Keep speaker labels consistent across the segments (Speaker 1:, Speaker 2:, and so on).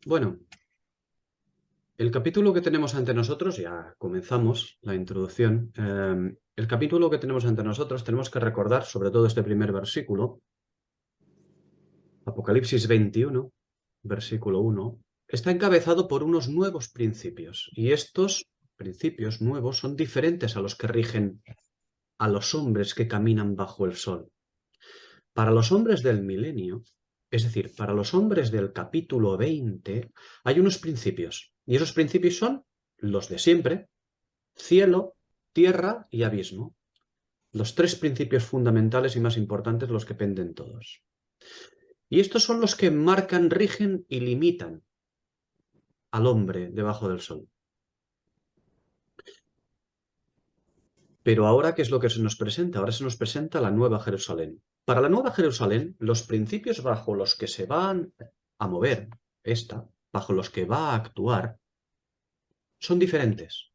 Speaker 1: Bueno, el capítulo que tenemos ante nosotros, ya comenzamos la introducción. El capítulo que tenemos ante nosotros tenemos que recordar, sobre todo este primer versículo, Apocalipsis 21, versículo 1, está encabezado por unos nuevos principios. Y estos principios nuevos son diferentes a los que rigen a los hombres que caminan bajo el sol. Para los hombres del milenio, es decir, para los hombres del capítulo 20, hay unos principios. Y esos principios son los de siempre: cielo, tierra y abismo. Los tres principios fundamentales y más importantes, los que penden todos. Y estos son los que marcan, rigen y limitan al hombre debajo del sol. Pero ahora, ¿qué es lo que se nos presenta? Ahora se nos presenta la Nueva Jerusalén. Para la Nueva Jerusalén, los principios bajo los que se van a mover bajo los que va a actuar, son diferentes.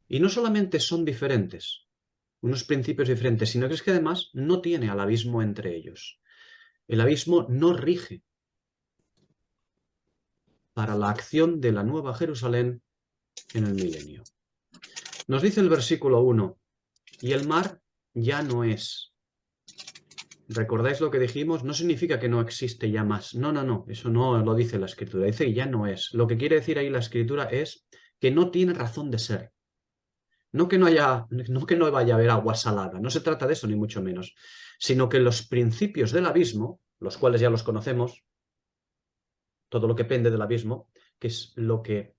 Speaker 1: Y no solamente son diferentes, unos principios diferentes, sino que es que además no tiene al abismo entre ellos. El abismo no rige para la acción de la Nueva Jerusalén en el milenio. Nos dice el versículo 1, y el mar ya no es. ¿Recordáis lo que dijimos? No significa que no existe ya más. No, no, no, eso no lo dice la Escritura. Dice que ya no es. Lo que quiere decir ahí la Escritura es que no tiene razón de ser. No que no vaya a haber agua salada, no se trata de eso ni mucho menos, sino que los principios del abismo, los cuales ya los conocemos, todo lo que pende del abismo, que es lo que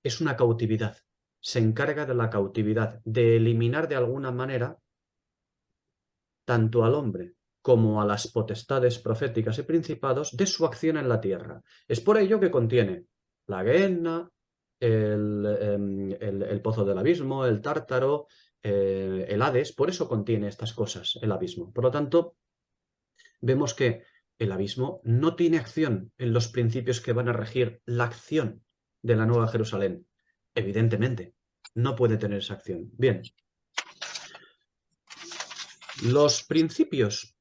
Speaker 1: es una cautividad, se encarga de la cautividad, de eliminar de alguna manera tanto al hombre como a las potestades proféticas y principados de su acción en la tierra. Es por ello que contiene la Gehenna, el pozo del abismo, el Tártaro, el Hades, por eso contiene estas cosas, el abismo. Por lo tanto, vemos que el abismo no tiene acción en los principios que van a regir la acción de la Nueva Jerusalén. Evidentemente, no puede tener esa acción. Bien, los principios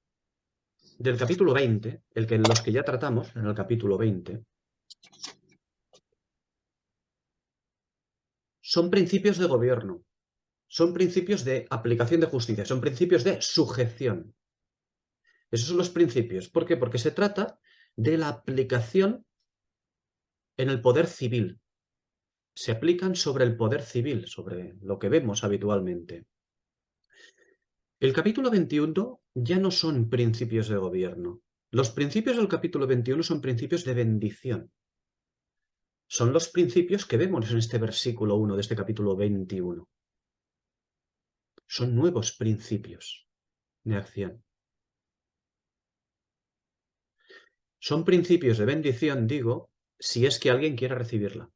Speaker 1: del capítulo 20, los que ya tratamos en el capítulo 20, son principios de gobierno, son principios de aplicación de justicia, son principios de sujeción. Esos son los principios. ¿Por qué? Porque se trata de la aplicación en el poder civil. Se aplican sobre el poder civil, sobre lo que vemos habitualmente. El capítulo 21 ya no son principios de gobierno. Los principios del capítulo 21 son principios de bendición. Son los principios que vemos en este versículo 1 de este capítulo 21. Son nuevos principios de acción. Son principios de bendición, digo, si es que alguien quiere recibirla.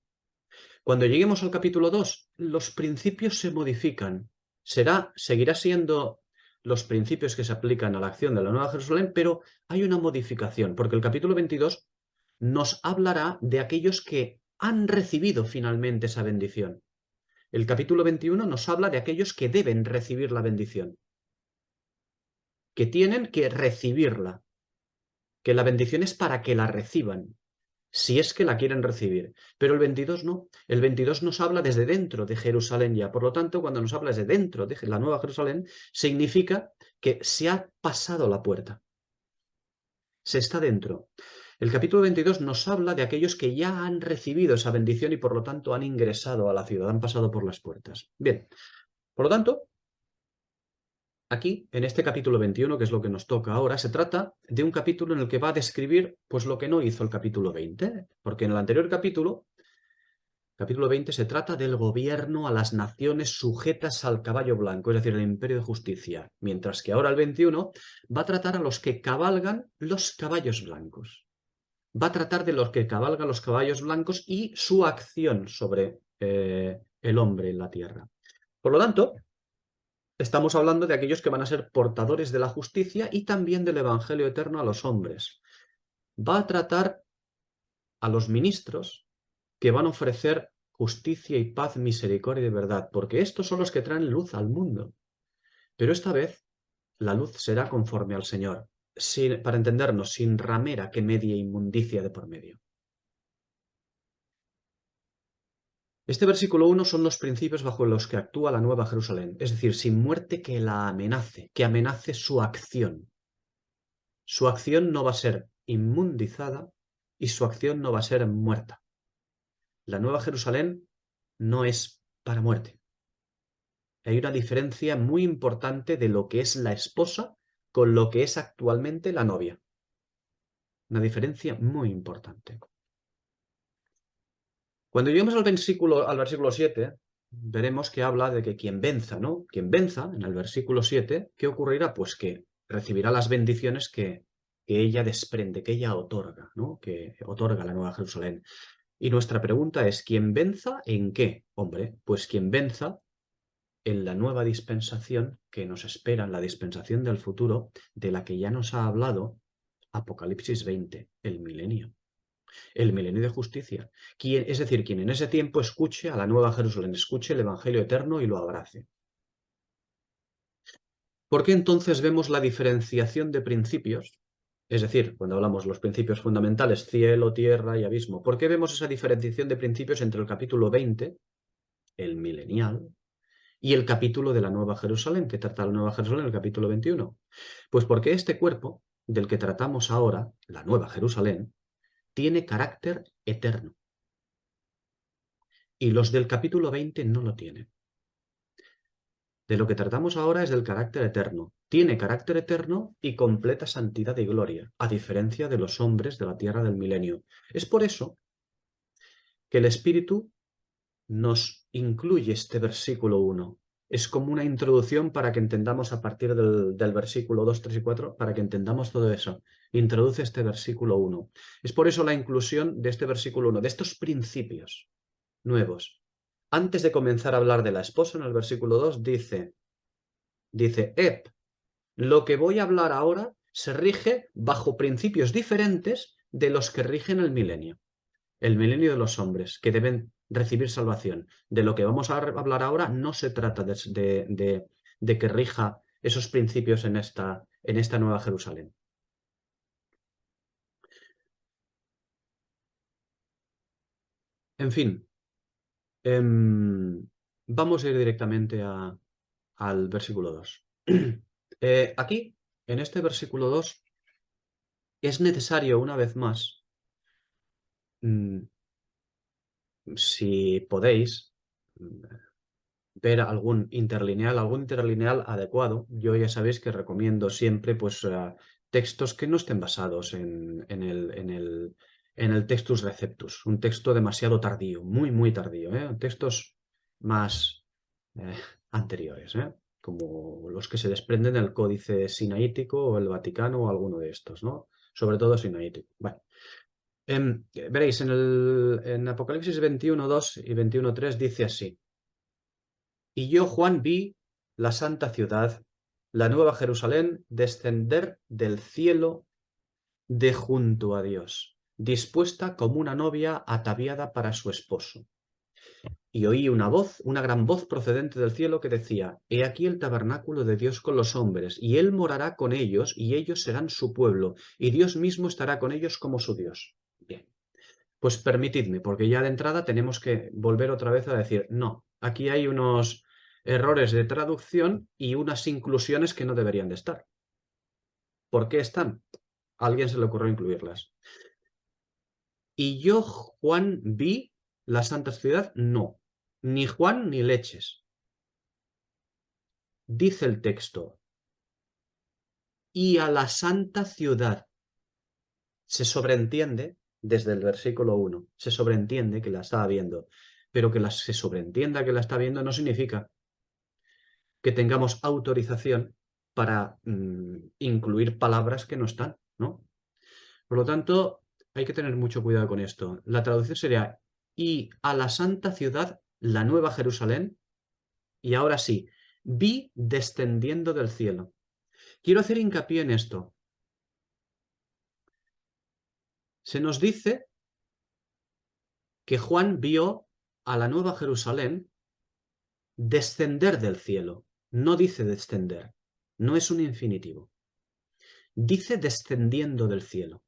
Speaker 1: Cuando lleguemos al capítulo 2, los principios se modifican. Seguirá siendo los principios que se aplican a la acción de la Nueva Jerusalén, pero hay una modificación, porque el capítulo 22 nos hablará de aquellos que han recibido finalmente esa bendición. El capítulo 21 nos habla de aquellos que deben recibir la bendición, que tienen que recibirla, que la bendición es para que la reciban, si es que la quieren recibir. Pero el 22 no. El 22 nos habla desde dentro de Jerusalén ya. Por lo tanto, cuando nos habla desde dentro de la Nueva Jerusalén, significa que se ha pasado la puerta. Se está dentro. El capítulo 22 nos habla de aquellos que ya han recibido esa bendición y por lo tanto han ingresado a la ciudad, han pasado por las puertas. Bien, por lo tanto, aquí, en este capítulo 21, que es lo que nos toca ahora, se trata de un capítulo en el que va a describir pues, lo que no hizo el capítulo 20, porque en el anterior capítulo 20, se trata del gobierno a las naciones sujetas al caballo blanco, es decir, el imperio de justicia, mientras que ahora el 21 va a tratar a los que cabalgan los caballos blancos. Va a tratar de los que cabalgan los caballos blancos y su acción sobre el hombre en la tierra. Por lo tanto, estamos hablando de aquellos que van a ser portadores de la justicia y también del evangelio eterno a los hombres. Va a tratar a los ministros que van a ofrecer justicia y paz, misericordia y verdad, porque estos son los que traen luz al mundo. Pero esta vez la luz será conforme al Señor. para entendernos, sin ramera que medie inmundicia de por medio. Este versículo 1 son los principios bajo los que actúa la Nueva Jerusalén, es decir, sin muerte que la amenace, que amenace su acción. Su acción no va a ser inmundizada y su acción no va a ser muerta. La Nueva Jerusalén no es para muerte. Hay una diferencia muy importante de lo que es la esposa con lo que es actualmente la novia. Una diferencia muy importante. Cuando lleguemos al versículo 7, veremos que habla de que quien venza, ¿no? Quien venza, en el versículo 7, ¿qué ocurrirá? Pues que recibirá las bendiciones que ella desprende, que ella otorga, ¿no? Que otorga la Nueva Jerusalén. Y nuestra pregunta es, ¿quién venza en qué? Hombre, pues quien venza en la nueva dispensación que nos espera, en la dispensación del futuro, de la que ya nos ha hablado Apocalipsis 20, el milenio de justicia. Es decir, quien en ese tiempo escuche a la Nueva Jerusalén, escuche el Evangelio eterno y lo abrace. ¿Por qué entonces vemos la diferenciación de principios? Es decir, cuando hablamos de los principios fundamentales, cielo, tierra y abismo, ¿por qué vemos esa diferenciación de principios entre el capítulo 20, el milenial, y el capítulo de la Nueva Jerusalén, que trata la Nueva Jerusalén, el capítulo 21? Pues porque este cuerpo, del que tratamos ahora, la Nueva Jerusalén, tiene carácter eterno. Y los del capítulo 20 no lo tienen. De lo que tratamos ahora es del carácter eterno. Tiene carácter eterno y completa santidad y gloria, a diferencia de los hombres de la tierra del milenio. Es por eso que el Espíritu nos incluye este versículo 1. Es como una introducción para que entendamos a partir del versículo 2, 3 y 4, para que entendamos todo eso. Introduce este versículo 1. Es por eso la inclusión de este versículo 1, de estos principios nuevos. Antes de comenzar a hablar de la esposa, en el versículo 2 dice, lo que voy a hablar ahora se rige bajo principios diferentes de los que rigen el milenio de los hombres, que deben recibir salvación. De lo que vamos a hablar ahora no se trata de que rija esos principios en esta Nueva Jerusalén. En fin, vamos a ir directamente al versículo 2. Aquí, en este versículo 2, es necesario una vez más, si podéis, ver algún interlineal adecuado. Yo ya sabéis que recomiendo siempre pues, textos que no estén basados en el Textus Receptus, un texto demasiado tardío, muy, muy tardío, textos más eh, anteriores, como los que se desprenden del Códice Sinaítico o el Vaticano o alguno de estos, ¿no? Sobre todo Sinaítico. Bueno, veréis, en Apocalipsis 21, 2 y 21, 3 dice así: y yo, Juan, vi la santa ciudad, la nueva Jerusalén, descender del cielo de junto a Dios, dispuesta como una novia ataviada para su esposo. Y oí una voz, una gran voz procedente del cielo que decía: he aquí el tabernáculo de Dios con los hombres, y él morará con ellos, y ellos serán su pueblo, y Dios mismo estará con ellos como su Dios. Bien, pues permitidme, porque ya de entrada tenemos que volver otra vez a decir, no, aquí hay unos errores de traducción y unas inclusiones que no deberían de estar. ¿Por qué están? A alguien se le ocurrió incluirlas. ¿Y yo, Juan, vi la santa ciudad? No, ni Juan ni leches. Dice el texto, y a la santa ciudad. Se sobreentiende, desde el versículo 1, se sobreentiende que la estaba viendo, pero que se sobreentienda que la está viendo no significa que tengamos autorización para incluir palabras que no están, ¿no? Por lo tanto, hay que tener mucho cuidado con esto. La traducción sería, y a la santa ciudad, la nueva Jerusalén, y ahora sí, vi descendiendo del cielo. Quiero hacer hincapié en esto. Se nos dice que Juan vio a la nueva Jerusalén descender del cielo. No dice descender, no es un infinitivo. dice descendiendo del cielo.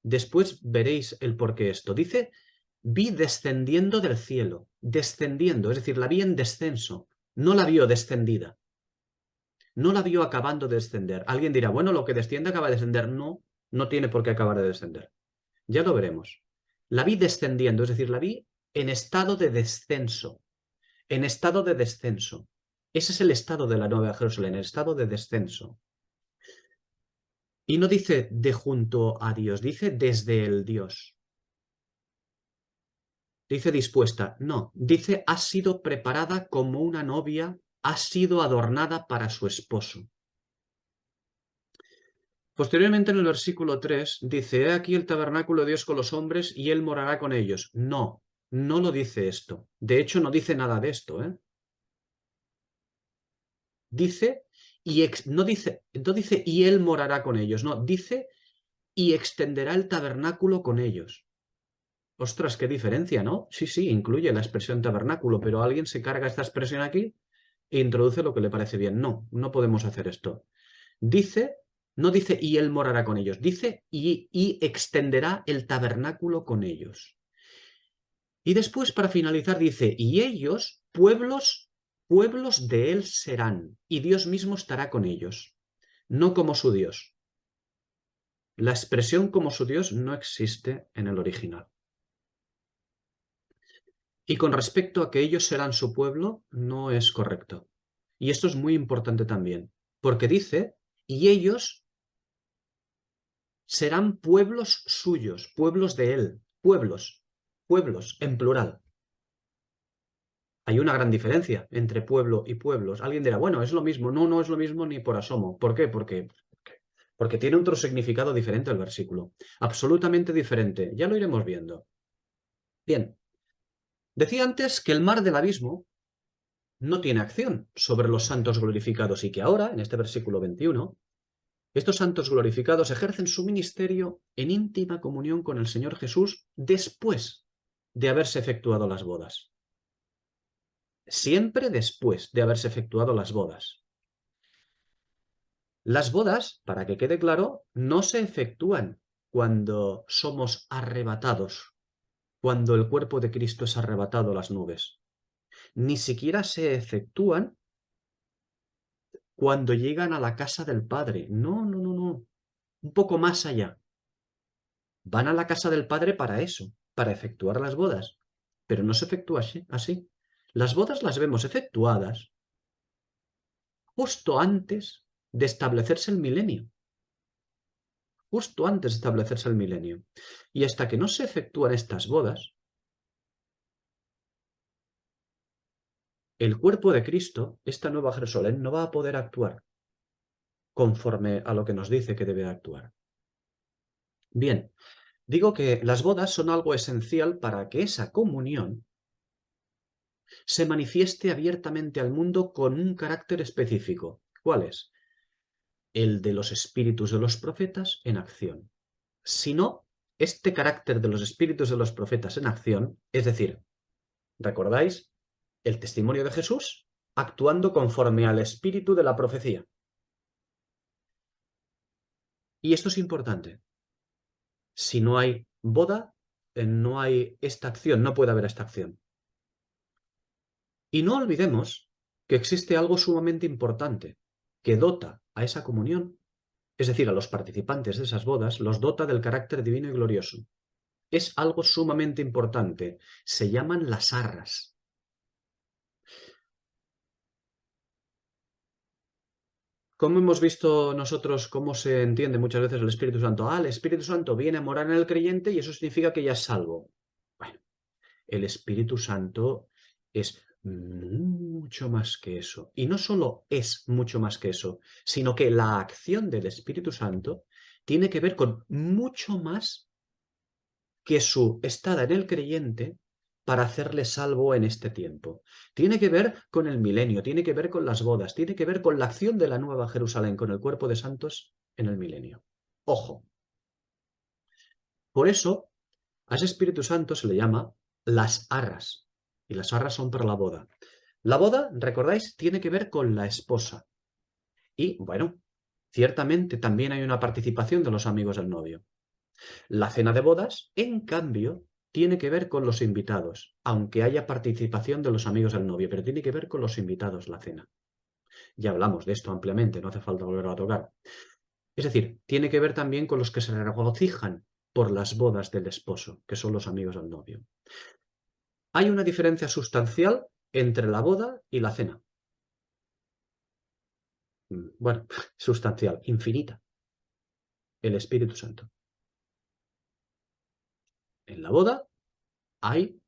Speaker 1: Después veréis el por qué esto. Dice, vi descendiendo del cielo. Descendiendo, es decir, la vi en descenso. No la vio descendida. No la vio acabando de descender. Alguien dirá, bueno, lo que desciende acaba de descender. No, no tiene por qué acabar de descender. Ya lo veremos. La vi descendiendo, es decir, la vi en estado de descenso. En estado de descenso. Ese es el estado de la Nueva Jerusalén, el estado de descenso. Y no dice de junto a Dios, dice desde el Dios. Dice dispuesta, no, dice ha sido preparada como una novia, ha sido adornada para su esposo. Posteriormente en el versículo 3 dice, he aquí el tabernáculo de Dios con los hombres y él morará con ellos. No, no lo dice esto. De hecho, no dice nada de esto, ¿eh? Dice, no dice y él morará con ellos, no, dice y extenderá el tabernáculo con ellos. Ostras, qué diferencia, ¿no? Sí, sí, incluye la expresión tabernáculo, pero alguien se carga esta expresión aquí e introduce lo que le parece bien. No, no podemos hacer esto. Dice, no dice y él morará con ellos, dice y extenderá el tabernáculo con ellos. Y después, para finalizar, dice, y ellos, pueblos de él serán, y Dios mismo estará con ellos, no como su Dios. La expresión como su Dios no existe en el original. Y con respecto a que ellos serán su pueblo, no es correcto. Y esto es muy importante también, porque dice, y ellos serán pueblos suyos, pueblos de él, pueblos en plural. Hay una gran diferencia entre pueblo y pueblos. Alguien dirá, bueno, es lo mismo. No, no es lo mismo ni por asomo. ¿Por qué? Porque tiene otro significado diferente el versículo. Absolutamente diferente. Ya lo iremos viendo. Bien. Decía antes que el mar del abismo no tiene acción sobre los santos glorificados y que ahora, en este versículo 21, estos santos glorificados ejercen su ministerio en íntima comunión con el Señor Jesús después de haberse efectuado las bodas. Siempre después de haberse efectuado las bodas. Las bodas, para que quede claro, no se efectúan cuando somos arrebatados, cuando el cuerpo de Cristo es arrebatado a las nubes. Ni siquiera se efectúan cuando llegan a la casa del Padre. No, no, no, no. Un poco más allá. Van a la casa del Padre para eso, para efectuar las bodas. Pero no se efectúa así. Las bodas las vemos efectuadas justo antes de establecerse el milenio. Justo antes de establecerse el milenio. Y hasta que no se efectúan estas bodas, el cuerpo de Cristo, esta nueva Jerusalén, no va a poder actuar conforme a lo que nos dice que debe actuar. Bien, digo que las bodas son algo esencial para que esa comunión se manifieste abiertamente al mundo con un carácter específico. ¿Cuál es? El de los espíritus de los profetas en acción. Si no, este carácter de los espíritus de los profetas en acción, es decir, ¿recordáis? El testimonio de Jesús actuando conforme al espíritu de la profecía. Y esto es importante. Si no hay boda, no hay esta acción, no puede haber esta acción. Y no olvidemos que existe algo sumamente importante que dota a esa comunión, es decir, a los participantes de esas bodas, los dota del carácter divino y glorioso. Es algo sumamente importante. Se llaman las arras. ¿Cómo hemos visto nosotros cómo se entiende muchas veces el Espíritu Santo? Ah, el Espíritu Santo viene a morar en el creyente y eso significa que ya es salvo. Bueno, el Espíritu Santo es mucho más que eso. Y no solo es mucho más que eso, sino que la acción del Espíritu Santo tiene que ver con mucho más que su estada en el creyente para hacerle salvo en este tiempo. Tiene que ver con el milenio, tiene que ver con las bodas, tiene que ver con la acción de la Nueva Jerusalén, con el cuerpo de santos en el milenio. Ojo. Por eso, a ese Espíritu Santo se le llama las arras. Y las arras son para la boda. La boda, recordáis, tiene que ver con la esposa. Y, bueno, ciertamente también hay una participación de los amigos del novio. La cena de bodas, en cambio, tiene que ver con los invitados, aunque haya participación de los amigos del novio, pero tiene que ver con los invitados la cena. Ya hablamos de esto ampliamente, no hace falta volverlo a tocar. Es decir, tiene que ver también con los que se regocijan por las bodas del esposo, que son los amigos del novio. Hay una diferencia sustancial entre la boda y la cena. Bueno, sustancial, infinita. El Espíritu Santo. En la boda hay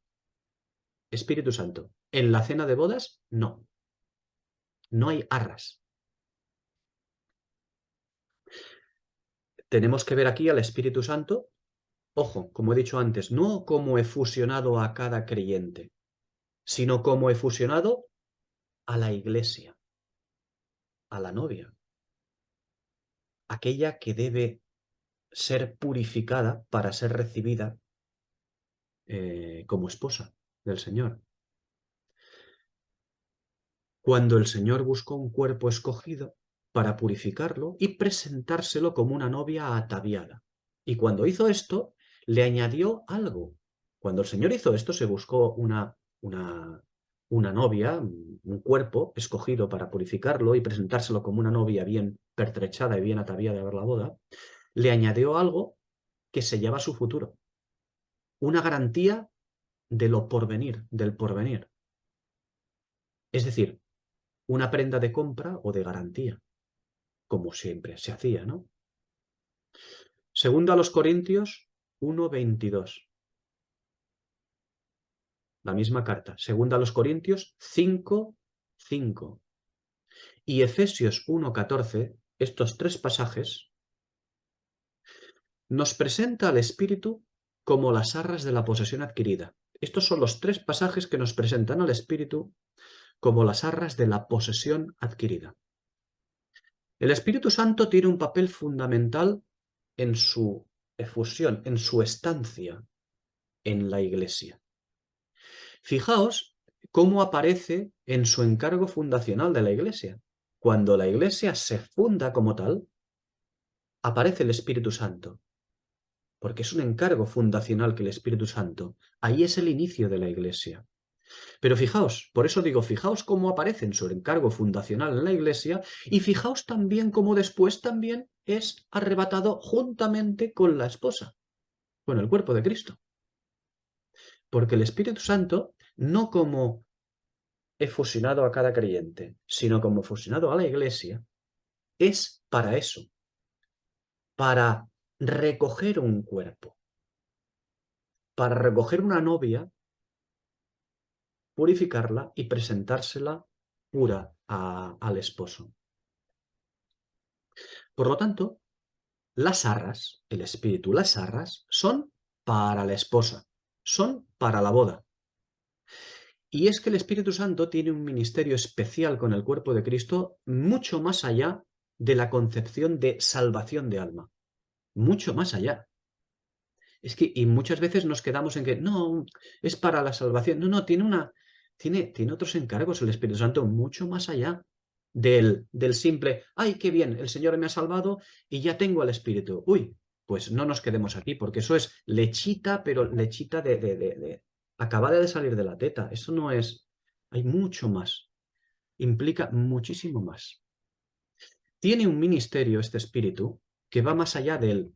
Speaker 1: Espíritu Santo. En la cena de bodas, no. No hay arras. Tenemos que ver aquí al Espíritu Santo, ojo, como he dicho antes, no como efusionado a cada creyente, sino como efusionado a la iglesia, a la novia, aquella que debe ser purificada para ser recibida como esposa del Señor. Cuando el Señor buscó un cuerpo escogido para purificarlo y presentárselo como una novia ataviada. Y cuando hizo esto, le añadió algo. Cuando el Señor hizo esto, se buscó una novia, un cuerpo escogido para purificarlo y presentárselo como una novia bien pertrechada y bien ataviada a ver la boda, le añadió algo que sellaba su futuro. Una garantía de lo porvenir, del porvenir. Es decir, una prenda de compra o de garantía, como siempre se hacía, ¿no? Segundo a los Corintios 1:22. La misma carta. Segunda a los Corintios 5:5. Y Efesios 1:14, estos tres pasajes, nos presenta al Espíritu como las arras de la posesión adquirida. Estos son los tres pasajes que nos presentan al Espíritu como las arras de la posesión adquirida. El Espíritu Santo tiene un papel fundamental en su efusión, en su estancia en la Iglesia. Fijaos cómo aparece en su encargo fundacional de la Iglesia. Cuando la Iglesia se funda como tal, aparece el Espíritu Santo, porque es un encargo fundacional que el Espíritu Santo, ahí es el inicio de la Iglesia. Pero fijaos, por eso digo, fijaos cómo aparece en su encargo fundacional en la Iglesia y fijaos también cómo después también es arrebatado juntamente con la esposa, con el cuerpo de Cristo. Porque el Espíritu Santo, no como efusionado a cada creyente, sino como efusionado a la Iglesia, es para eso, para recoger un cuerpo, para recoger una novia, purificarla y presentársela pura al esposo. Por lo tanto, las arras, el espíritu, las arras, son para la esposa, son para la boda. Y es que el Espíritu Santo tiene un ministerio especial con el cuerpo de Cristo mucho más allá de la concepción de salvación de alma. Mucho más allá. Es que, y muchas veces nos quedamos en que, no, es para la salvación. No, no, tiene otros encargos el Espíritu Santo mucho más allá del simple, ay, qué bien, el Señor me ha salvado y ya tengo al Espíritu. Uy, pues no nos quedemos aquí, porque eso es lechita, pero lechita acabada de salir de la teta. Eso no es, hay mucho más, implica muchísimo más. Tiene un ministerio este Espíritu que va más allá de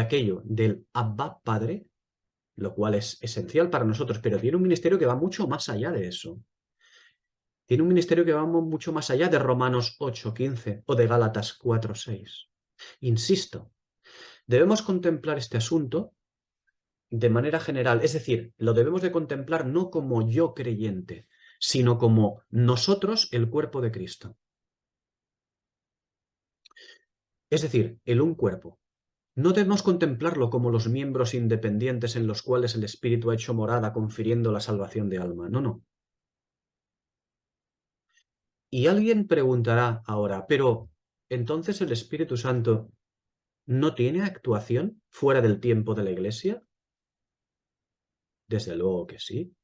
Speaker 1: aquello, del Abba Padre, lo cual es esencial para nosotros, pero tiene un ministerio que va mucho más allá de eso. Tiene un ministerio que va mucho más allá de Romanos 8:15 o de Gálatas 4:6. Insisto, debemos contemplar este asunto de manera general, es decir, lo debemos de contemplar no como yo creyente, sino como nosotros el cuerpo de Cristo. Es decir, el un cuerpo. No debemos contemplarlo como los miembros independientes en los cuales el Espíritu ha hecho morada confiriendo la salvación de alma. No, no. Y alguien preguntará ahora, pero ¿entonces el Espíritu Santo no tiene actuación fuera del tiempo de la Iglesia? Desde luego que sí.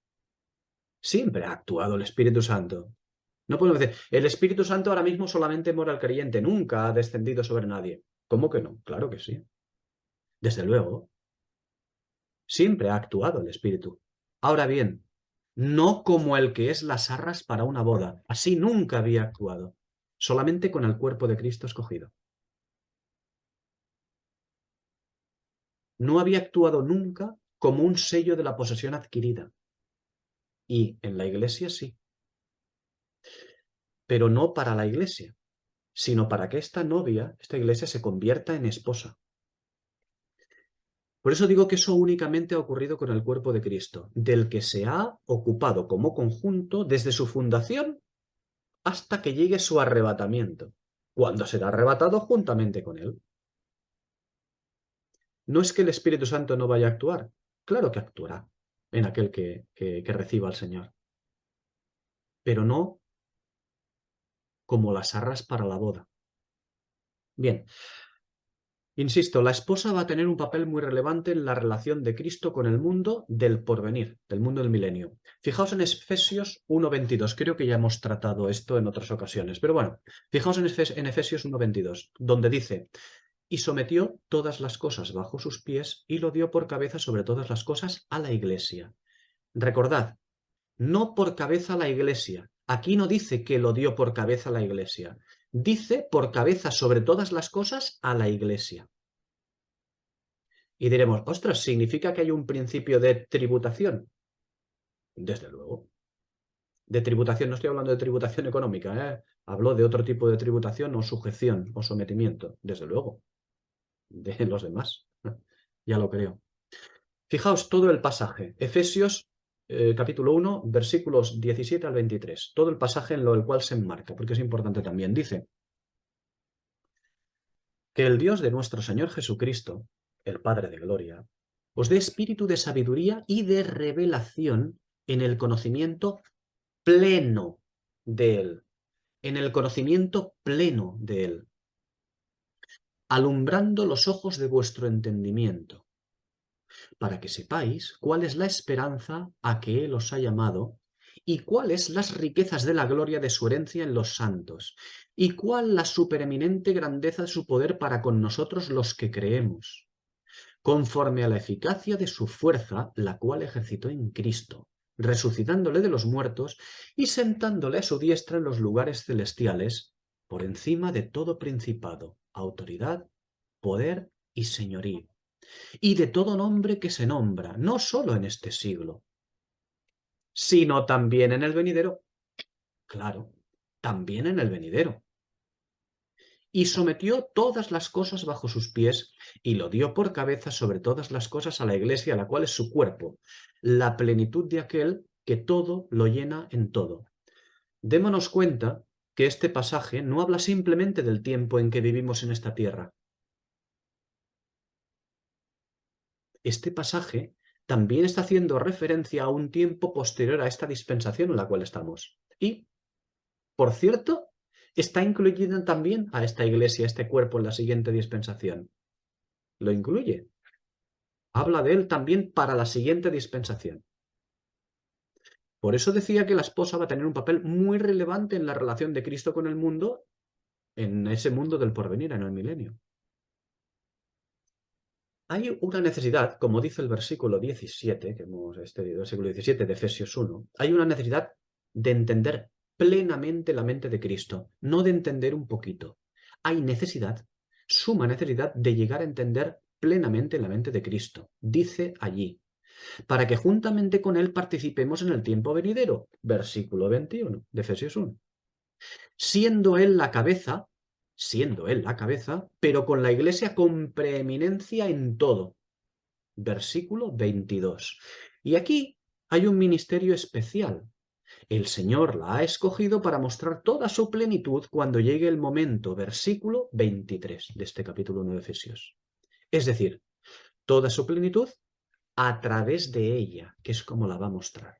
Speaker 1: Siempre ha actuado el Espíritu Santo. No podemos decir, el Espíritu Santo ahora mismo solamente mora al creyente, nunca ha descendido sobre nadie. ¿Cómo que no? Claro que sí. Desde luego, siempre ha actuado el Espíritu. Ahora bien, no como el que es las arras para una boda. Así nunca había actuado. Solamente con el cuerpo de Cristo escogido. No había actuado nunca como un sello de la posesión adquirida. Y en la iglesia sí. Pero no para la iglesia, sino para que esta novia, esta iglesia, se convierta en esposa. Por eso digo que eso únicamente ha ocurrido con el cuerpo de Cristo, del que se ha ocupado como conjunto desde su fundación hasta que llegue su arrebatamiento, cuando será arrebatado juntamente con él. No es que el Espíritu Santo no vaya a actuar, claro que actuará en aquel que reciba al Señor, pero no como las arras para la boda. Bien, insisto, la esposa va a tener un papel muy relevante en la relación de Cristo con el mundo del porvenir, del mundo del milenio. Fijaos en Efesios 1:22, creo que ya hemos tratado esto en otras ocasiones, pero bueno, fijaos en Efesios 1:22, donde dice, y sometió todas las cosas bajo sus pies y lo dio por cabeza sobre todas las cosas a la iglesia. Recordad, no por cabeza a la iglesia. Aquí no dice que lo dio por cabeza a la iglesia. Dice por cabeza sobre todas las cosas a la iglesia. Y diremos, ostras, ¿significa que hay un principio de tributación? Desde luego. De tributación, no estoy hablando de tributación económica, ¿eh? Hablo de otro tipo de tributación o sujeción o sometimiento, desde luego, de los demás. Ya lo creo. Fijaos todo el pasaje. Efesios capítulo 1, versículos 17 al 23. Todo el pasaje en lo el cual se enmarca, porque es importante también. Dice que el Dios de nuestro Señor Jesucristo, el Padre de Gloria, os dé espíritu de sabiduría y de revelación en el conocimiento pleno de Él. En el conocimiento pleno de Él. Alumbrando los ojos de vuestro entendimiento, para que sepáis cuál es la esperanza a que Él os ha llamado, y cuáles las riquezas de la gloria de su herencia en los santos, y cuál la supereminente grandeza de su poder para con nosotros los que creemos, conforme a la eficacia de su fuerza, la cual ejercitó en Cristo, resucitándole de los muertos y sentándole a su diestra en los lugares celestiales, por encima de todo principado, autoridad, poder y señorío, y de todo nombre que se nombra, no sólo en este siglo, sino también en el venidero. Claro, también en el venidero. Y sometió todas las cosas bajo sus pies, y lo dio por cabeza sobre todas las cosas a la iglesia, la cual es su cuerpo, la plenitud de aquel que todo lo llena en todo. Démonos cuenta que este pasaje no habla simplemente del tiempo en que vivimos en esta tierra. Este pasaje también está haciendo referencia a un tiempo posterior a esta dispensación en la cual estamos. Y, por cierto, está incluido también a esta iglesia, a este cuerpo en la siguiente dispensación. Lo incluye. Habla de él también para la siguiente dispensación. Por eso decía que la esposa va a tener un papel muy relevante en la relación de Cristo con el mundo, en ese mundo del porvenir, en el milenio. Hay una necesidad, como dice el versículo 17, que hemos estudiado, el versículo 17 de Efesios 1, hay una necesidad de entender plenamente la mente de Cristo, no de entender un poquito. Hay necesidad, suma necesidad de llegar a entender plenamente la mente de Cristo. Dice allí, para que juntamente con Él participemos en el tiempo venidero. Versículo 21 de Efesios 1. Siendo Él la cabeza, pero con la Iglesia con preeminencia en todo. Versículo 22. Y aquí hay un ministerio especial. El Señor la ha escogido para mostrar toda su plenitud cuando llegue el momento. Versículo 23 de este capítulo 1 de Efesios. Es decir, toda su plenitud a través de ella, que es como la va a mostrar.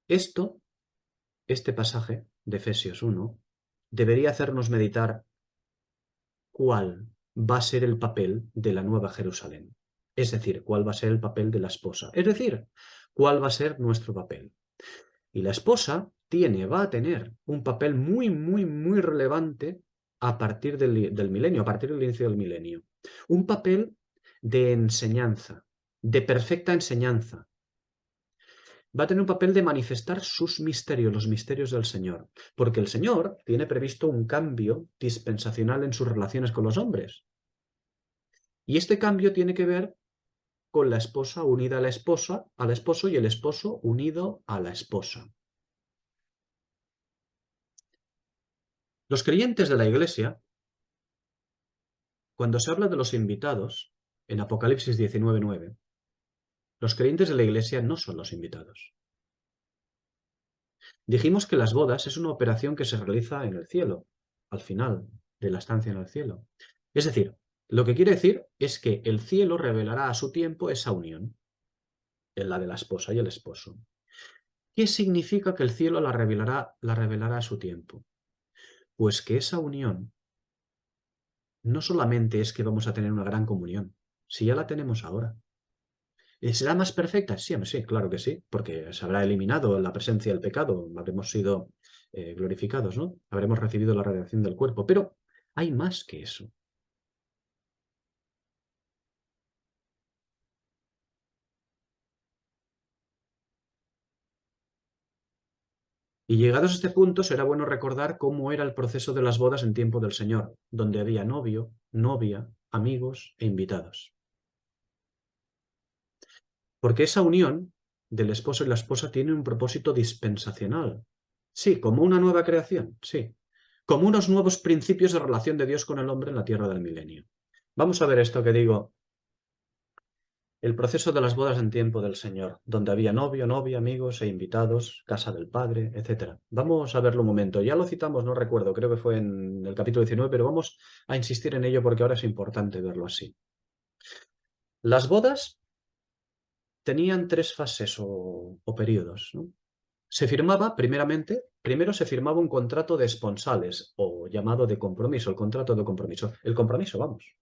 Speaker 1: Este pasaje de Efesios 1, debería hacernos meditar cuál va a ser el papel de la Nueva Jerusalén. Es decir, cuál va a ser el papel de la esposa. Es decir, cuál va a ser nuestro papel. Y la esposa va a tener un papel muy, muy, muy relevante a partir del milenio, a partir del inicio del milenio. Un papel de enseñanza, de perfecta enseñanza. Va a tener un papel de manifestar sus misterios, los misterios del Señor. Porque el Señor tiene previsto un cambio dispensacional en sus relaciones con los hombres. Y este cambio tiene que ver con la esposa unida a la esposa, al esposo, y el esposo unido a la esposa. Los creyentes de la Iglesia, cuando se habla de los invitados, en Apocalipsis 19:9, los creyentes de la Iglesia no son los invitados. Dijimos que las bodas es una operación que se realiza en el cielo, al final de la estancia en el cielo. Es decir, lo que quiere decir es que el cielo revelará a su tiempo esa unión, en la de la esposa y el esposo. ¿Qué significa que el cielo la revelará a su tiempo? Pues que esa unión no solamente es que vamos a tener una gran comunión, si ya la tenemos ahora. ¿Será más perfecta? Sí, sí, claro que sí, porque se habrá eliminado la presencia del pecado, habremos sido glorificados, ¿no? Habremos recibido la redención del cuerpo, pero hay más que eso. Y llegados a este punto, será bueno recordar cómo era el proceso de las bodas en tiempo del Señor, donde había novio, novia, amigos e invitados. Porque esa unión del esposo y la esposa tiene un propósito dispensacional. Sí, como una nueva creación, sí. Como unos nuevos principios de relación de Dios con el hombre en la tierra del milenio. Vamos a ver esto que digo. El proceso de las bodas en tiempo del Señor, donde había novio, novia, amigos e invitados, casa del Padre, etc. Vamos a verlo un momento. Ya lo citamos, no recuerdo, creo que fue en el capítulo 19, pero vamos a insistir en ello porque ahora es importante verlo así. Las bodas tenían tres fases o periodos, ¿no? Se firmaba, primero se firmaba un contrato de esponsales, o llamado de compromiso, el contrato de compromiso. El compromiso, vamos.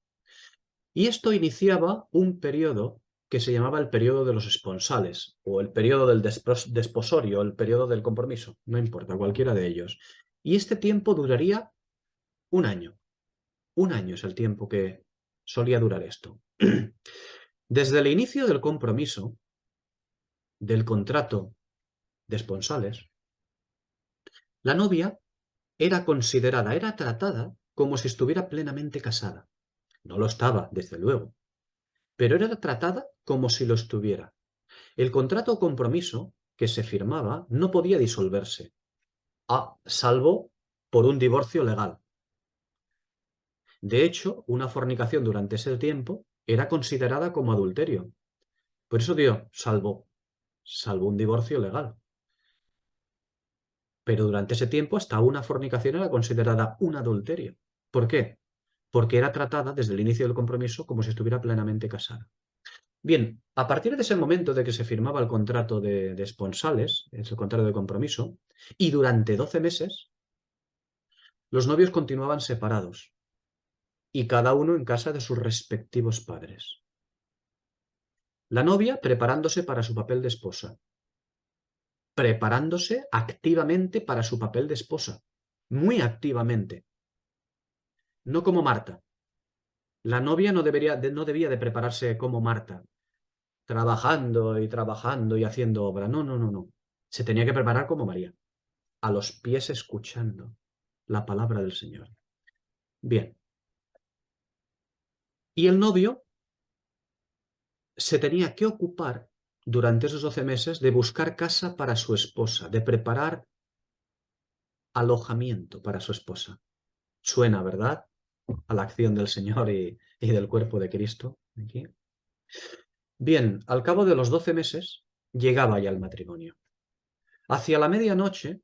Speaker 1: Y esto iniciaba un periodo que se llamaba el periodo de los esponsales, o el periodo del desposorio, o el periodo del compromiso, no importa, cualquiera de ellos. Y este tiempo duraría un año. Un año es el tiempo que solía durar esto. Desde el inicio del compromiso, del contrato de esponsales, la novia era considerada, era tratada como si estuviera plenamente casada. No lo estaba, desde luego, pero era tratada como si lo estuviera. El contrato o compromiso que se firmaba no podía disolverse, salvo por un divorcio legal. De hecho, una fornicación durante ese tiempo era considerada como adulterio. Por eso digo, salvo un divorcio legal. Pero durante ese tiempo hasta una fornicación era considerada un adulterio. ¿Por qué? Porque era tratada desde el inicio del compromiso como si estuviera plenamente casada. Bien, a partir de ese momento de que se firmaba el contrato de esponsales, es el contrato de compromiso, y durante 12 meses, los novios continuaban separados, y cada uno en casa de sus respectivos padres. La novia preparándose para su papel de esposa, preparándose activamente para su papel de esposa, muy activamente, no como Marta. La novia no debía de prepararse como Marta, trabajando y haciendo obra. No, no, no, no. Se tenía que preparar como María, a los pies escuchando la palabra del Señor. Bien. Y el novio se tenía que ocupar durante esos 12 meses de buscar casa para su esposa, de preparar alojamiento para su esposa. Suena, ¿verdad? A la acción del Señor y del cuerpo de Cristo. Aquí. Bien, al cabo de los 12 meses llegaba ya el matrimonio. Hacia la medianoche,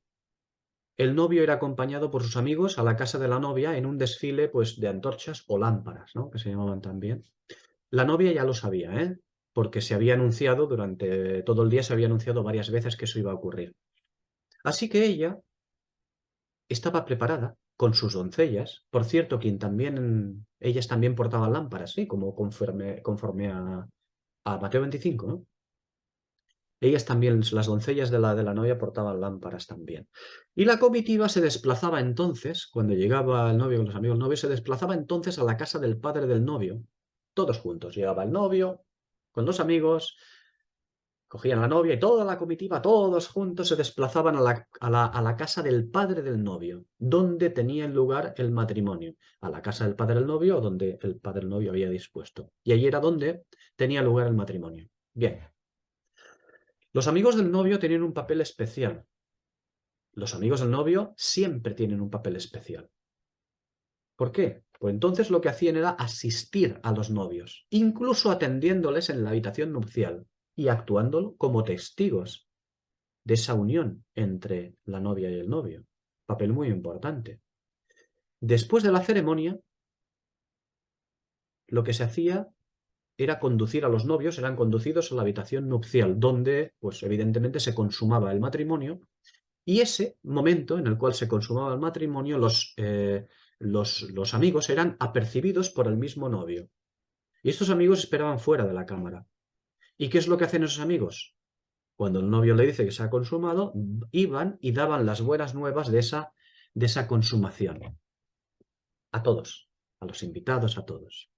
Speaker 1: el novio era acompañado por sus amigos a la casa de la novia en un desfile pues, de antorchas o lámparas, ¿no? Que se llamaban también. La novia ya lo sabía, ¿eh? Porque se había anunciado durante todo el día, se había anunciado varias veces que eso iba a ocurrir. Así que ella estaba preparada con sus doncellas. Por cierto, ellas también portaban lámparas, ¿sí? Como conforme a Mateo 25, ¿no? Ellas también, las doncellas de la novia, portaban lámparas también. Y la comitiva se desplazaba entonces, cuando llegaba el novio con los amigos del novio, se desplazaba entonces a la casa del padre del novio, todos juntos. Llegaba el novio con los amigos, cogían a la novia y toda la comitiva, todos juntos, se desplazaban a la casa del padre del novio, donde tenía lugar el matrimonio. A la casa del padre del novio, donde el padre del novio había dispuesto. Y allí era donde tenía lugar el matrimonio. Bien. Los amigos del novio tenían un papel especial. Los amigos del novio siempre tienen un papel especial. ¿Por qué? Pues entonces lo que hacían era asistir a los novios, incluso atendiéndoles en la habitación nupcial y actuando como testigos de esa unión entre la novia y el novio. Papel muy importante. Después de la ceremonia, lo que se hacía era conducir a los novios, eran conducidos a la habitación nupcial, donde, pues evidentemente, se consumaba el matrimonio. Y ese momento en el cual se consumaba el matrimonio, los amigos eran apercibidos por el mismo novio. Y estos amigos esperaban fuera de la cámara. ¿Y qué es lo que hacen esos amigos? Cuando el novio le dice que se ha consumado, iban y daban las buenas nuevas de esa consumación. A todos, a los invitados, a todos.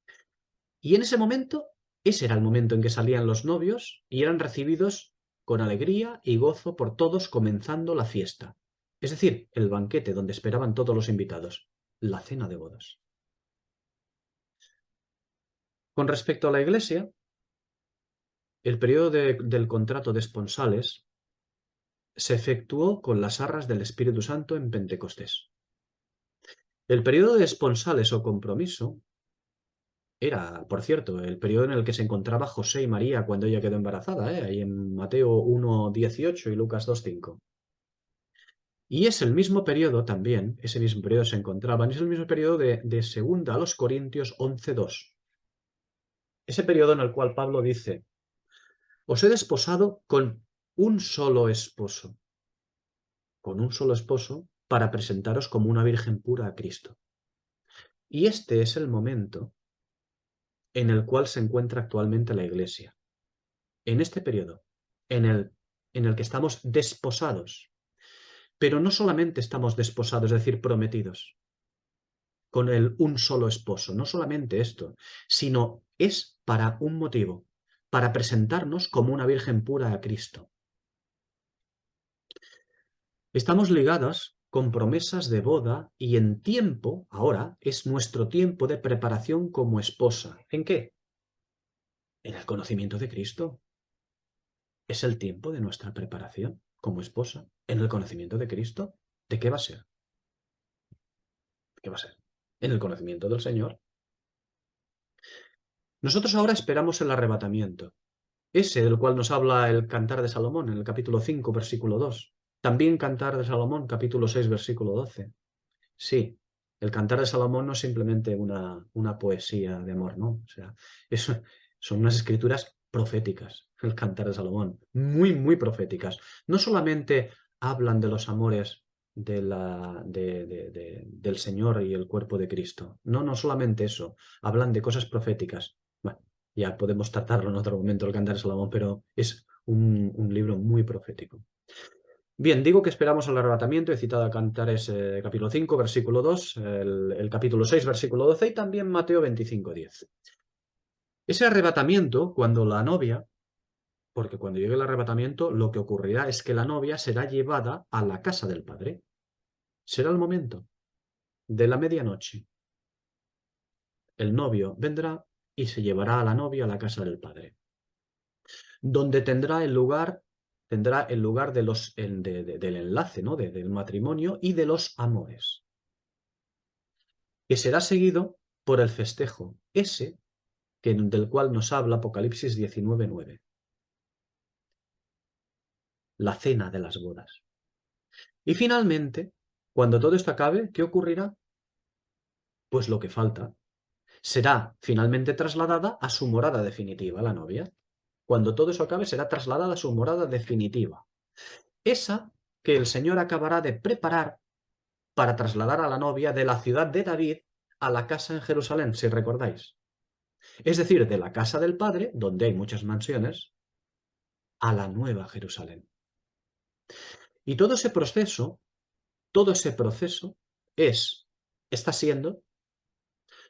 Speaker 1: Y en ese momento, ese era el momento en que salían los novios y eran recibidos con alegría y gozo por todos, comenzando la fiesta. Es decir, el banquete donde esperaban todos los invitados, la cena de bodas. Con respecto a la iglesia, el periodo del contrato de esponsales se efectuó con las arras del Espíritu Santo en Pentecostés. El periodo de esponsales o compromiso era, por cierto, el periodo en el que se encontraba José y María cuando ella quedó embarazada, ahí en Mateo 1:18 y Lucas 2:5. Y es el mismo periodo también, ese mismo periodo se encontraban, es el mismo periodo de segunda a los Corintios 11:2. Ese periodo en el cual Pablo dice, os he desposado con un solo esposo, para presentaros como una virgen pura a Cristo. Y este es el momento en el cual se encuentra actualmente la Iglesia. En este periodo, en el que estamos desposados. Pero no solamente estamos desposados, es decir, prometidos, con un solo esposo. No solamente esto, sino es para un motivo, para presentarnos como una virgen pura a Cristo. Estamos ligadas con promesas de boda y en tiempo, ahora, es nuestro tiempo de preparación como esposa. ¿En qué? En el conocimiento de Cristo. Es el tiempo de nuestra preparación como esposa. En el conocimiento de Cristo. ¿De qué va a ser? ¿Qué va a ser? En el conocimiento del Señor. Nosotros ahora esperamos el arrebatamiento, ese del cual nos habla el Cantar de Salomón en el capítulo 5, versículo 2. También Cantar de Salomón, capítulo 6, versículo 12. Sí, el Cantar de Salomón no es simplemente una poesía de amor, ¿no? O sea, son unas escrituras proféticas, el Cantar de Salomón, muy, muy proféticas. No solamente hablan de los amores del Señor y el cuerpo de Cristo. No, no solamente eso. Hablan de cosas proféticas. Bueno, ya podemos tratarlo en otro momento, el Cantar de Salomón, pero es un libro muy profético. Bien, digo que esperamos el arrebatamiento. He citado a Cantares capítulo 5, versículo 2, el capítulo 6, versículo 12 y también Mateo 25:10. Ese arrebatamiento, cuando la novia, porque cuando llegue el arrebatamiento, lo que ocurrirá es que la novia será llevada a la casa del padre. Será el momento de la medianoche. El novio vendrá y se llevará a la novia a la casa del padre, donde tendrá el lugar del enlace, ¿no? Del matrimonio y de los amores, que será seguido por el festejo, ese del cual nos habla Apocalipsis 19:9, la cena de las bodas. Y finalmente, cuando todo esto acabe, ¿qué ocurrirá? Pues lo que falta. Será finalmente trasladada a su morada definitiva, la novia. Cuando todo eso acabe, será trasladada a su morada definitiva. Esa que el Señor acabará de preparar para trasladar a la novia de la ciudad de David a la casa en Jerusalén, si recordáis. Es decir, de la casa del Padre, donde hay muchas mansiones, a la Nueva Jerusalén. Y todo ese proceso está siendo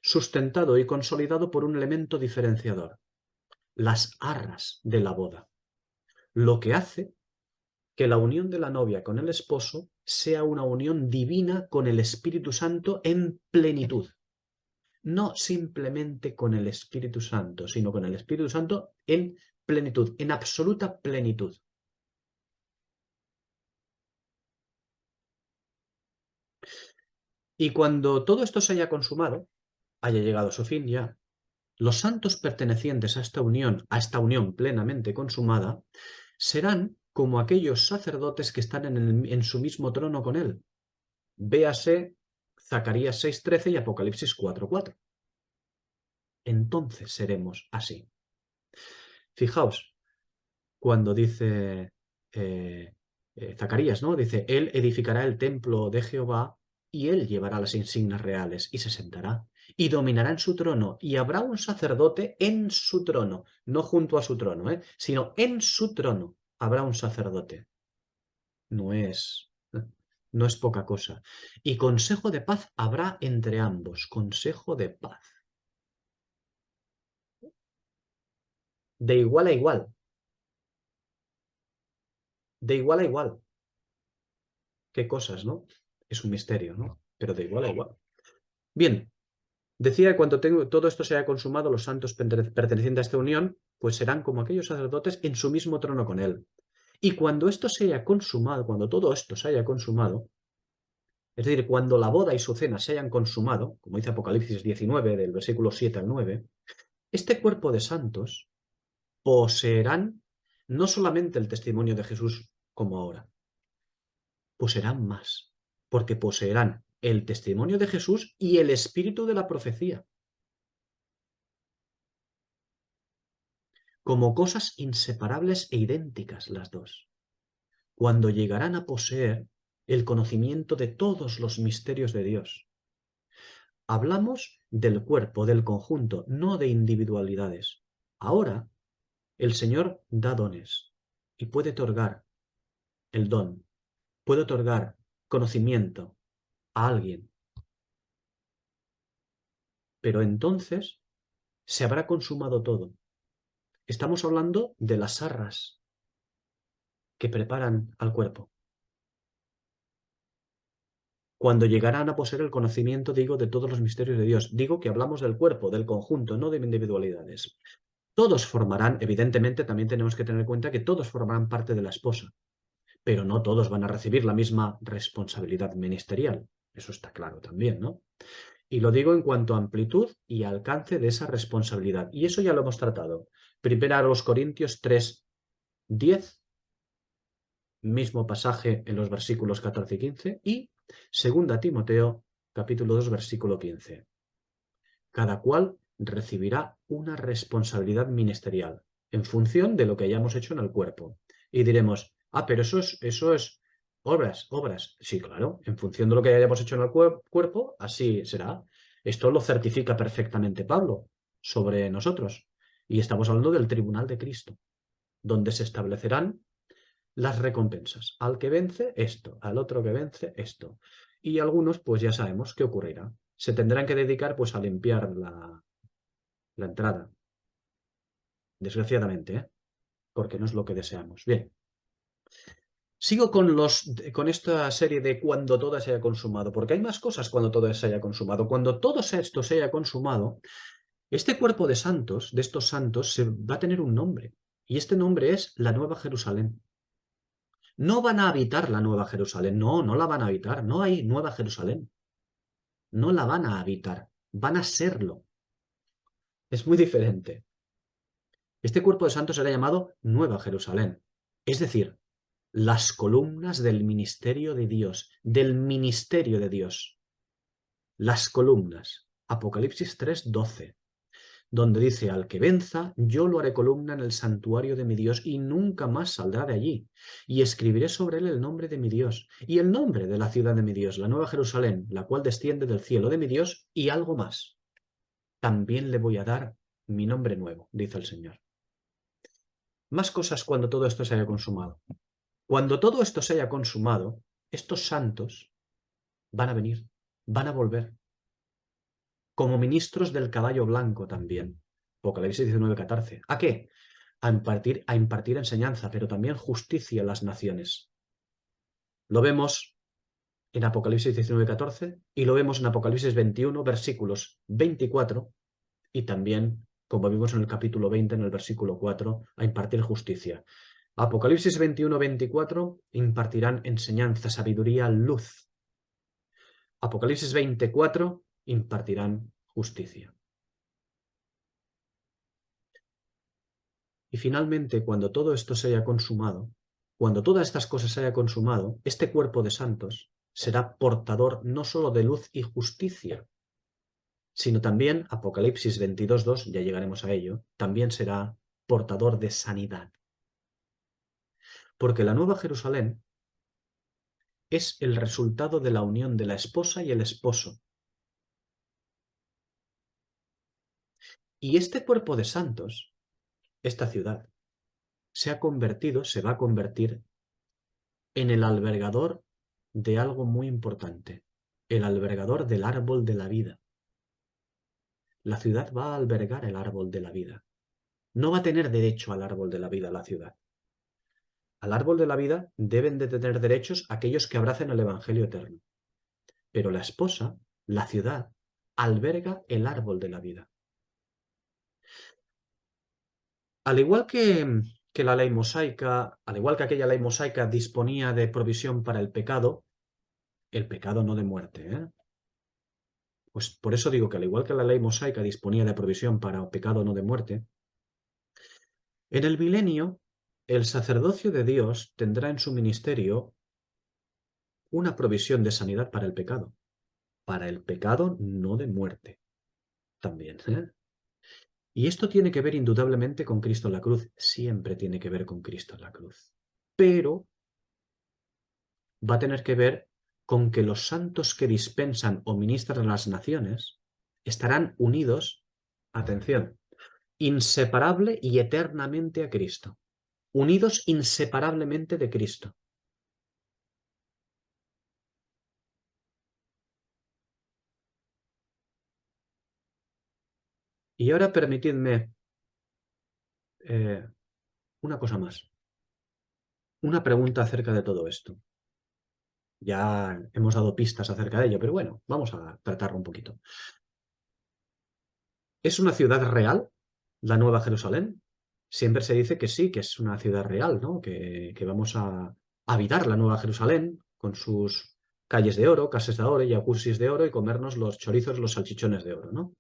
Speaker 1: sustentado y consolidado por un elemento diferenciador, las arras de la boda, lo que hace que la unión de la novia con el esposo sea una unión divina con el Espíritu Santo en plenitud. No simplemente con el Espíritu Santo, sino con el Espíritu Santo en plenitud, en absoluta plenitud. Y cuando todo esto se haya consumado, haya llegado a su fin ya, los santos pertenecientes a esta unión plenamente consumada, serán como aquellos sacerdotes que están en su mismo trono con él. Véase Zacarías 6:13 y Apocalipsis 4:4. Entonces seremos así. Fijaos, cuando dice Zacarías, ¿no? Dice, él edificará el templo de Jehová y él llevará las insignias reales y se sentará y dominará en su trono y habrá un sacerdote en su trono, no junto a su trono, sino en su trono habrá un sacerdote. No es poca cosa. Y consejo de paz habrá entre ambos, consejo de paz. De igual a igual. De igual a igual. Qué cosas, ¿no? Es un misterio, ¿no? Pero de igual a igual. Bien, decía que cuando todo esto se haya consumado, los santos pertenecientes a esta unión, pues serán como aquellos sacerdotes en su mismo trono con él. Y cuando esto se haya consumado, cuando todo esto se haya consumado, es decir, cuando la boda y su cena se hayan consumado, como dice Apocalipsis 19, del versículo 7 al 9, este cuerpo de santos poseerán no solamente el testimonio de Jesús como ahora, poseerán más, porque poseerán el testimonio de Jesús y el espíritu de la profecía, como cosas inseparables e idénticas las dos, cuando llegarán a poseer el conocimiento de todos los misterios de Dios. Hablamos del cuerpo, del conjunto, no de individualidades. Ahora, el Señor da dones y puede otorgar el don, puede otorgar conocimiento a alguien. Pero entonces se habrá consumado todo. Estamos hablando de las arras que preparan al cuerpo. Cuando llegarán a poseer el conocimiento, digo, de todos los misterios de Dios. Digo que hablamos del cuerpo, del conjunto, no de individualidades. Todos formarán, evidentemente, también tenemos que tener en cuenta que todos formarán parte de la esposa, pero no todos van a recibir la misma responsabilidad ministerial. Eso está claro también, ¿no? Y lo digo en cuanto a amplitud y alcance de esa responsabilidad. Y eso ya lo hemos tratado. Primera a los Corintios 3:10, mismo pasaje en los versículos 14 y 15, y segunda Timoteo, capítulo 2, versículo 15. Cada cual recibirá una responsabilidad ministerial en función de lo que hayamos hecho en el cuerpo. Y diremos, pero eso es obras. Sí, claro, en función de lo que hayamos hecho en el cuerpo, así será. Esto lo certifica perfectamente Pablo sobre nosotros. Y estamos hablando del tribunal de Cristo, donde se establecerán las recompensas. Al que vence, esto. Al otro que vence, esto. Y algunos, pues ya sabemos qué ocurrirá. Se tendrán que dedicar, pues, a limpiar la entrada. Desgraciadamente, porque no es lo que deseamos. Bien. Sigo con esta serie de cuando todo se haya consumado, porque hay más cosas cuando todo se haya consumado. Cuando todo esto se haya consumado, este cuerpo de santos, de estos santos, va a tener un nombre. Y este nombre es la Nueva Jerusalén. No van a habitar la Nueva Jerusalén, no la van a habitar, no hay Nueva Jerusalén. No la van a habitar, van a serlo. Es muy diferente. Este cuerpo de santos será llamado Nueva Jerusalén, es decir, las columnas del ministerio de Dios, del ministerio de Dios. Las columnas. Apocalipsis 3:12. Donde dice, al que venza, yo lo haré columna en el santuario de mi Dios y nunca más saldrá de allí. Y escribiré sobre él el nombre de mi Dios y el nombre de la ciudad de mi Dios, la Nueva Jerusalén, la cual desciende del cielo de mi Dios, y algo más. También le voy a dar mi nombre nuevo, dice el Señor. Más cosas cuando todo esto se haya consumado. Cuando todo esto se haya consumado, estos santos van a venir, van a volver, como ministros del caballo blanco también. Apocalipsis 19:14. ¿A qué? A impartir enseñanza, pero también justicia a las naciones. Lo vemos en Apocalipsis 19:14 y lo vemos en Apocalipsis 21, versículos 24, y también, como vimos en el capítulo 20, en el versículo 4, a impartir justicia. Apocalipsis 21-24 impartirán enseñanza, sabiduría, luz. Apocalipsis 24 impartirán justicia. Y finalmente, cuando todo esto se haya consumado, cuando todas estas cosas se haya consumado, este cuerpo de santos será portador no solo de luz y justicia, sino también, Apocalipsis 22:2, ya llegaremos a ello, también será portador de sanidad. Porque la Nueva Jerusalén es el resultado de la unión de la esposa y el esposo. Y este cuerpo de santos, esta ciudad, se va a convertir en el albergador de algo muy importante, el albergador del árbol de la vida. La ciudad va a albergar el árbol de la vida. No va a tener derecho al árbol de la vida la ciudad. Al árbol de la vida deben de tener derechos aquellos que abracen el Evangelio eterno. Pero la esposa, la ciudad, alberga el árbol de la vida. Al igual que la ley mosaica, al igual que aquella ley mosaica disponía de provisión para el pecado no de muerte, ¿eh? Pues por eso digo que al igual que la ley mosaica disponía de provisión para pecado no de muerte, en el milenio el sacerdocio de Dios tendrá en su ministerio una provisión de sanidad para el pecado no de muerte también, ¿eh? Y esto tiene que ver indudablemente con Cristo en la cruz, siempre tiene que ver con Cristo en la cruz. Pero va a tener que ver con que los santos que dispensan o ministran a las naciones estarán unidos, atención, inseparable y eternamente a Cristo, unidos inseparablemente de Cristo. Y ahora permitidme una cosa más, una pregunta acerca de todo esto. Ya hemos dado pistas acerca de ello, pero bueno, vamos a tratarlo un poquito. ¿Es una ciudad real la Nueva Jerusalén? Siempre se dice que sí, que es una ciudad real, ¿no? Que vamos a habitar la Nueva Jerusalén con sus calles de oro, casas de oro, jacuzzis de oro y comernos los chorizos, los salchichones de oro, ¿no?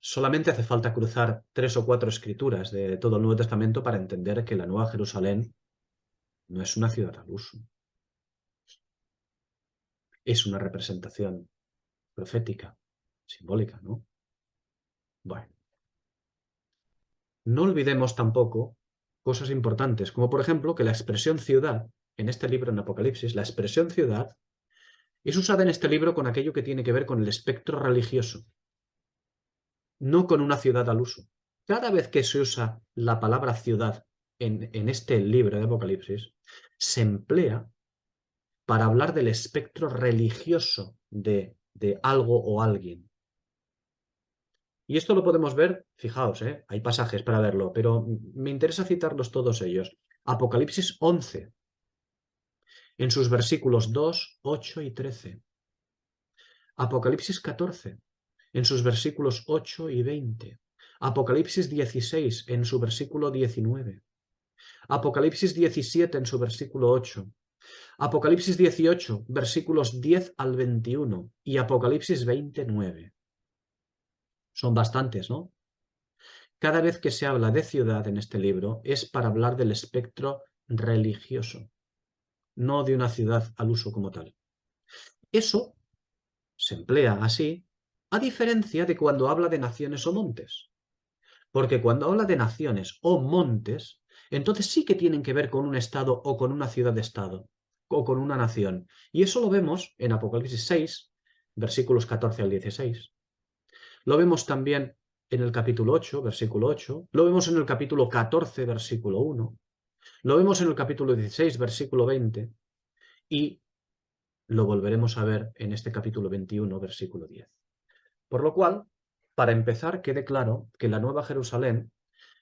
Speaker 1: Solamente hace falta cruzar 3 o 4 escrituras de todo el Nuevo Testamento para entender que la Nueva Jerusalén no es una ciudad al uso, es una representación profética, simbólica, ¿no? Bueno, no olvidemos tampoco cosas importantes, como por ejemplo que la expresión ciudad, en este libro en Apocalipsis, la expresión ciudad es usada en este libro con aquello que tiene que ver con el espectro religioso, no con una ciudad al uso. Cada vez que se usa la palabra ciudad en este libro de Apocalipsis, se emplea para hablar del espectro religioso de algo o alguien. Y esto lo podemos ver, fijaos, hay pasajes para verlo, pero me interesa citarlos todos ellos. Apocalipsis 11, en sus versículos 2, 8 y 13. Apocalipsis 14, en sus versículos 8 y 20. Apocalipsis 16, en su versículo 19. Apocalipsis 17, en su versículo 8. Apocalipsis 18, versículos 10 al 21. Y Apocalipsis 29. Son bastantes, ¿no? Cada vez que se habla de ciudad en este libro es para hablar del espectro religioso, no de una ciudad al uso como tal. Eso se emplea así, a diferencia de cuando habla de naciones o montes. Porque cuando habla de naciones o montes, entonces sí que tienen que ver con un estado o con una ciudad-estado, o con una nación. Y eso lo vemos en Apocalipsis 6, versículos 14 al 16. Lo vemos también en el capítulo 8, versículo 8. Lo vemos en el capítulo 14, versículo 1. Lo vemos en el capítulo 16, versículo 20. Y lo volveremos a ver en este capítulo 21, versículo 10. Por lo cual, para empezar, quede claro que la Nueva Jerusalén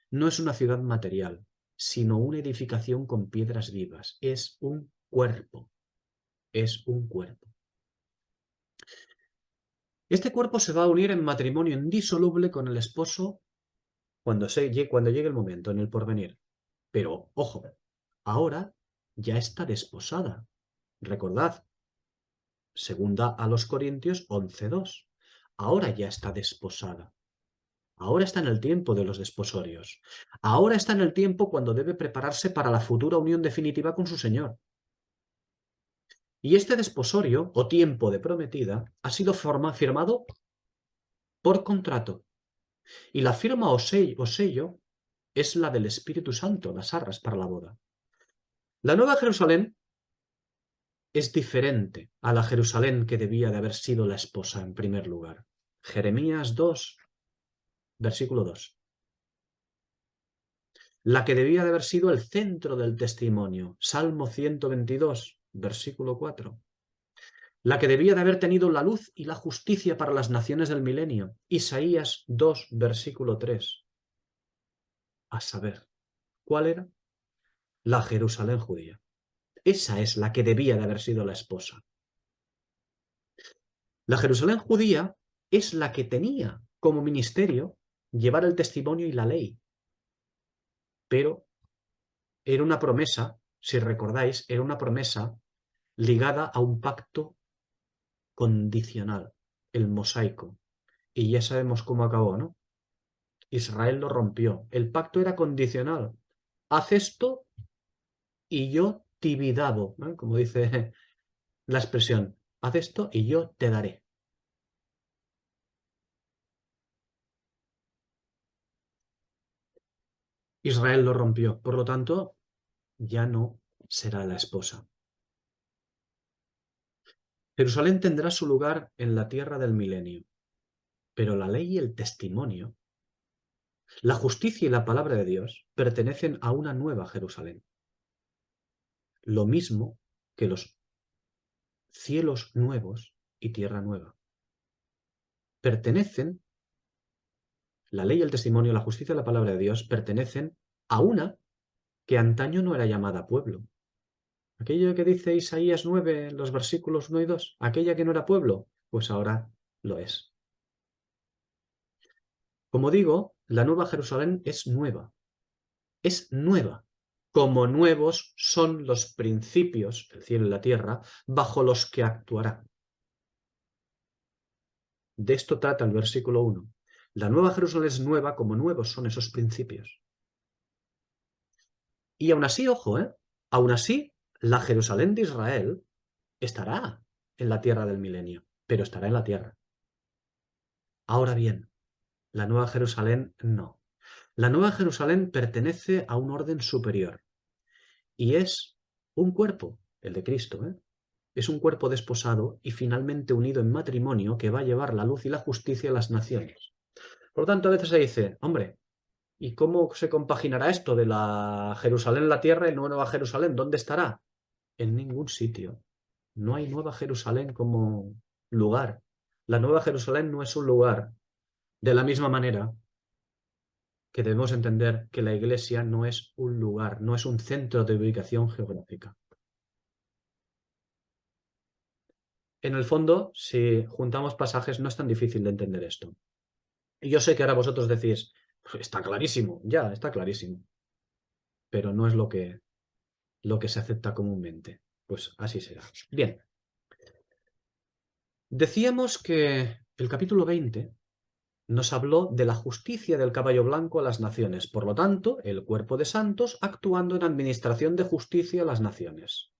Speaker 1: no es una ciudad material, sino una edificación con piedras vivas. Es un cuerpo. Es un cuerpo. Este cuerpo se va a unir en matrimonio indisoluble con el esposo cuando llegue el momento, en el porvenir. Pero, ojo, ahora ya está desposada. Recordad, segunda a los Corintios 11:2. Ahora ya está desposada. Ahora está en el tiempo de los desposorios. Ahora está en el tiempo cuando debe prepararse para la futura unión definitiva con su Señor. Y este desposorio, o tiempo de prometida, ha sido firmado por contrato. Y la firma o sello es la del Espíritu Santo, las arras para la boda. La Nueva Jerusalén es diferente a la Jerusalén que debía de haber sido la esposa en primer lugar. Jeremías 2, versículo 2. La que debía de haber sido el centro del testimonio. Salmo 122, versículo 4. La que debía de haber tenido la luz y la justicia para las naciones del milenio. Isaías 2, versículo 3. A saber, ¿cuál era? La Jerusalén judía. Esa es la que debía de haber sido la esposa. La Jerusalén judía es la que tenía como ministerio llevar el testimonio y la ley. Pero era una promesa, si recordáis, era una promesa ligada a un pacto condicional, el mosaico. Y ya sabemos cómo acabó, ¿no? Israel lo rompió. El pacto era condicional. Haz esto y yo tibidado, ¿no? Como dice la expresión. Haz esto y yo te daré. Israel lo rompió. Por lo tanto, ya no será la esposa. Jerusalén tendrá su lugar en la tierra del milenio, pero la ley y el testimonio, la justicia y la palabra de Dios pertenecen a una nueva Jerusalén. Lo mismo que los cielos nuevos y tierra nueva. Pertenecen, la ley, el testimonio, la justicia y la palabra de Dios pertenecen a una que antaño no era llamada pueblo. Aquello que dice Isaías 9, los versículos 1 y 2, aquella que no era pueblo, pues ahora lo es. Como digo, la nueva Jerusalén es nueva. Es nueva. Como nuevos son los principios, el cielo y la tierra, bajo los que actuará. De esto trata el versículo 1. La nueva Jerusalén es nueva como nuevos son esos principios. Y aún así, ojo, aún así, la Jerusalén de Israel estará en la tierra del milenio, pero estará en la tierra. Ahora bien, la nueva Jerusalén no. La nueva Jerusalén pertenece a un orden superior y es un cuerpo, el de Cristo, Es un cuerpo desposado y finalmente unido en matrimonio que va a llevar la luz y la justicia a las naciones. Por lo tanto, a veces se dice, hombre, ¿y cómo se compaginará esto de la Jerusalén en la tierra y Nueva Jerusalén? ¿Dónde estará? En ningún sitio. No hay Nueva Jerusalén como lugar. La Nueva Jerusalén no es un lugar. De la misma manera que debemos entender que la iglesia no es un lugar, no es un centro de ubicación geográfica. En el fondo, si juntamos pasajes, no es tan difícil de entender esto. Y yo sé que ahora vosotros decís, "Pues está clarísimo, ya, está clarísimo", pero no es lo que se acepta comúnmente. Pues así será. Bien, decíamos que el capítulo 20 nos habló de la justicia del caballo blanco a las naciones, por lo tanto, el cuerpo de santos actuando en administración de justicia a las naciones.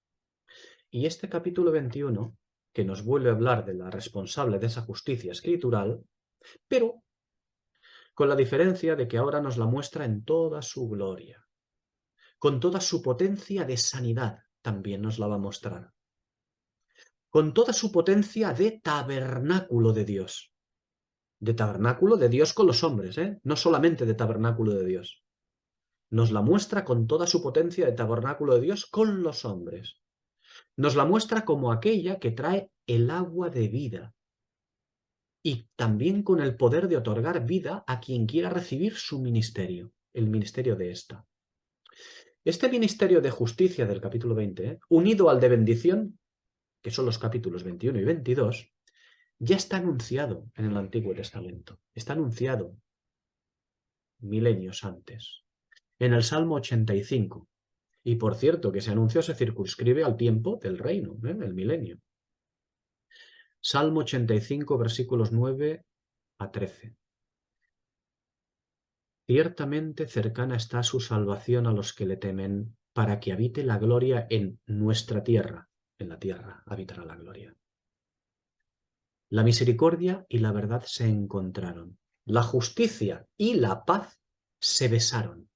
Speaker 1: Y este capítulo 21, que nos vuelve a hablar de la responsable de esa justicia escritural, pero con la diferencia de que ahora nos la muestra en toda su gloria. Con toda su potencia de sanidad también nos la va a mostrar. Con toda su potencia de tabernáculo de Dios. de tabernáculo de Dios con los hombres, no solamente de tabernáculo de Dios. Nos la muestra con toda su potencia de tabernáculo de Dios con los hombres. Nos la muestra como aquella que trae el agua de vida y también con el poder de otorgar vida a quien quiera recibir su ministerio, el ministerio de esta. Este ministerio de justicia del capítulo 20, unido al de bendición, que son los capítulos 21 y 22, ya está anunciado en el Antiguo Testamento. Está anunciado milenios antes, en el Salmo 85. Y por cierto, que ese anuncio se circunscribe al tiempo del reino, el milenio. Salmo 85, versículos 9 a 13. Ciertamente cercana está su salvación a los que le temen, para que habite la gloria en nuestra tierra. En la tierra habitará la gloria. La misericordia y la verdad se encontraron. La justicia y la paz se besaron.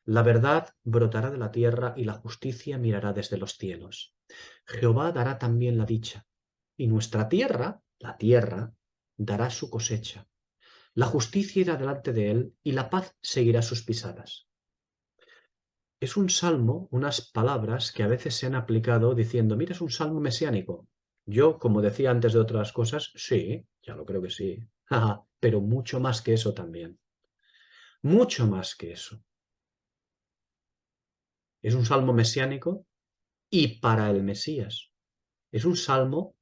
Speaker 1: La verdad brotará de la tierra y la justicia mirará desde los cielos. Jehová dará también la dicha, y nuestra tierra, la tierra, dará su cosecha. La justicia irá delante de él y la paz seguirá sus pisadas. Es un salmo, unas palabras que a veces se han aplicado diciendo, mira, es un salmo mesiánico. Yo, como decía antes de otras cosas, sí, ya lo creo que sí, pero mucho más que eso también. Mucho más que eso. Es un salmo mesiánico y para el Mesías. Es un salmo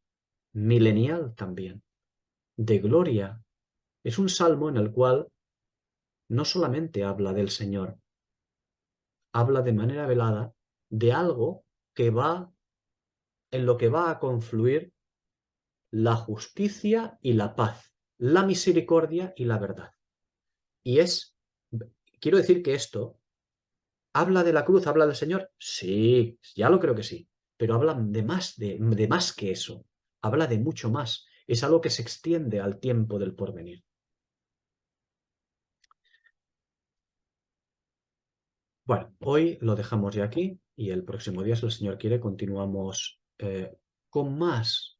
Speaker 1: milenial también, de gloria. Es un salmo en el cual no solamente habla del Señor, habla de manera velada de algo que va, en lo que va a confluir la justicia y la paz, la misericordia y la verdad. Y quiero decir que esto, ¿habla de la cruz, habla del Señor? Sí, ya lo creo que sí, pero habla de más que eso, habla de mucho más, es algo que se extiende al tiempo del porvenir. Bueno, hoy lo dejamos ya aquí y el próximo día, si el Señor quiere, continuamos con más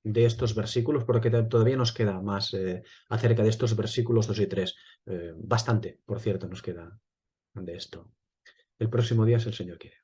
Speaker 1: de estos versículos, porque todavía nos queda más acerca de estos versículos 2 y 3. Bastante, por cierto, nos queda de esto. El próximo día, si el Señor quiere.